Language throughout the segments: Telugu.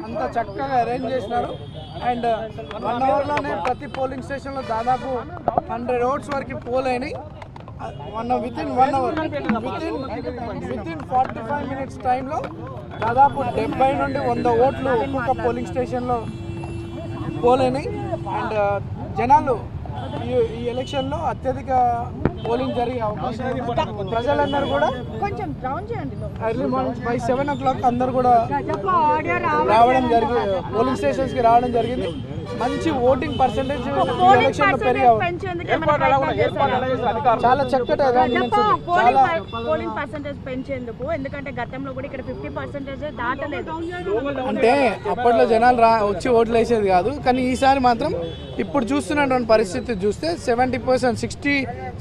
అంత చక్కగా అరేంజ్ చేసినారు. అండ్ 1 అవర్లోనే ప్రతి పోలింగ్ స్టేషన్లో దాదాపు 100 ఓట్స్ వరకు పోల్ అయినాయి. వితిన్ 1 అవర్ వితిన్ 45 మినిట్స్ టైంలో దాదాపు 70 నుండి 100 ఓట్లు ఒక్కొక్క పోలింగ్ స్టేషన్లో పోల్ అయినాయి. అండ్ జనాలు ఈ ఎలక్షన్లో అత్యధిక పోలింగ్ జరిగే అవకాశం ఉంది. ప్రజలందరూ కూడా కొంచెం డౌన్ చేయండి. ఎర్లీ మార్నింగ్ బై 7 o'clock అందరు కూడా రావడం జరిగింది, పోలింగ్ స్టేషన్స్ కి రావడం జరిగింది. మంచి ఓటింగ్ పర్సెంటేజ్ ఎలక్షన్ లో పెరిగే చాలా చక్కటి పోలింగ్ పర్సెంటేజ్ పెంచేందుకు, ఎందుకంటే గతంలో కూడా ఇక్కడ 50% దాటలేదు. అంటే అప్పట్లో జనాలు వచ్చి ఓట్లు వేసేది కాదు, కానీ ఈసారి మాత్రం ఇప్పుడు చూస్తున్నటువంటి పరిస్థితి చూస్తే 70%,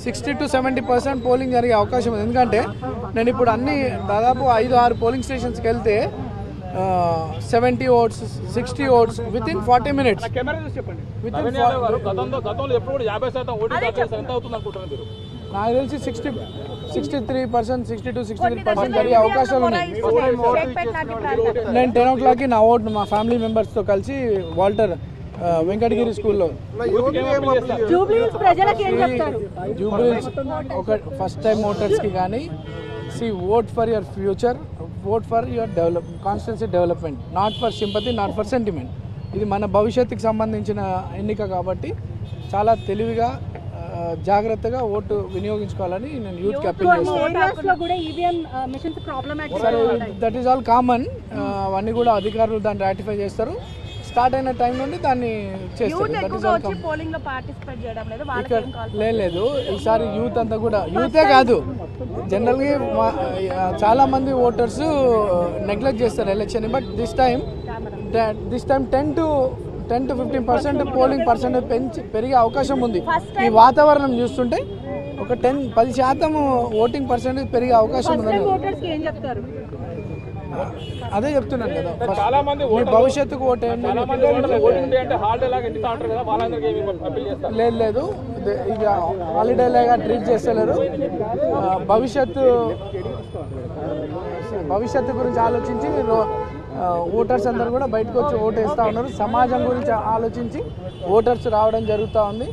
60 to 70% పోలింగ్ జరిగే అవకాశం ఉంది. ఎందుకంటే నేను ఇప్పుడు అన్ని దాదాపు 5-6 పోలింగ్ స్టేషన్స్కి వెళ్తే 70 ఓట్స్, 60 ఓట్స్ వితిన్ 40 మినిట్స్. నాకు తెలిసి 63%, 60 to 63% జరిగే అవకాశాలు ఉన్నాయి. నేను 10 o'clock నా ఓటు మా ఫ్యామిలీ మెంబర్స్తో కలిసి వాల్టర్ వెంకటగిరి స్కూల్లో జూబ్లీహిల్స్ ఒక ఫస్ట్ టైం ఓటర్స్కి కానీ vote for your future, vote for your constituency development, not for sympathy, not for sentiment. ఇది మన భవిష్యత్తుకి సంబంధించిన ఎన్నిక కాబట్టి చాలా తెలివిగా జాగ్రత్తగా ఓటు వినియోగించుకోవాలని నేను యూత్కి అప్పీల్ చేస్తాను. That is all common. అవన్నీ కూడా అధికారులు దాన్ని రాటిఫై చేస్తారు. స్టార్ట్ అయిన టైం నుండి దాన్ని చేస్తారు. లేదు, ఈసారి యూత్ అంతా కూడా, యూతే కాదు జనరల్గా చాలా మంది ఓటర్స్ నెగ్లెక్ట్ చేస్తారు election. But this time 10 to 15% polling percentage పెరిగే అవకాశం ఉంది. ఈ వాతావరణం చూస్తుంటే ఒక 10% ఓటింగ్ పర్సెంటేజ్ పెరిగే అవకాశం ఉంది. అదే చెప్తున్నాను కదా, మీ భవిష్యత్తుకు ఓటేయండి. లేదు, ఇక హాలిడే లాగా ట్రీట్ చేస్తలేరు. భవిష్యత్తు గురించి ఆలోచించి ఓటర్స్ అందరూ కూడా బయటకు వచ్చి ఓటు వేస్తూ ఉన్నారు. సమాజం గురించి ఆలోచించి ఓటర్స్ రావడం జరుగుతూ ఉంది.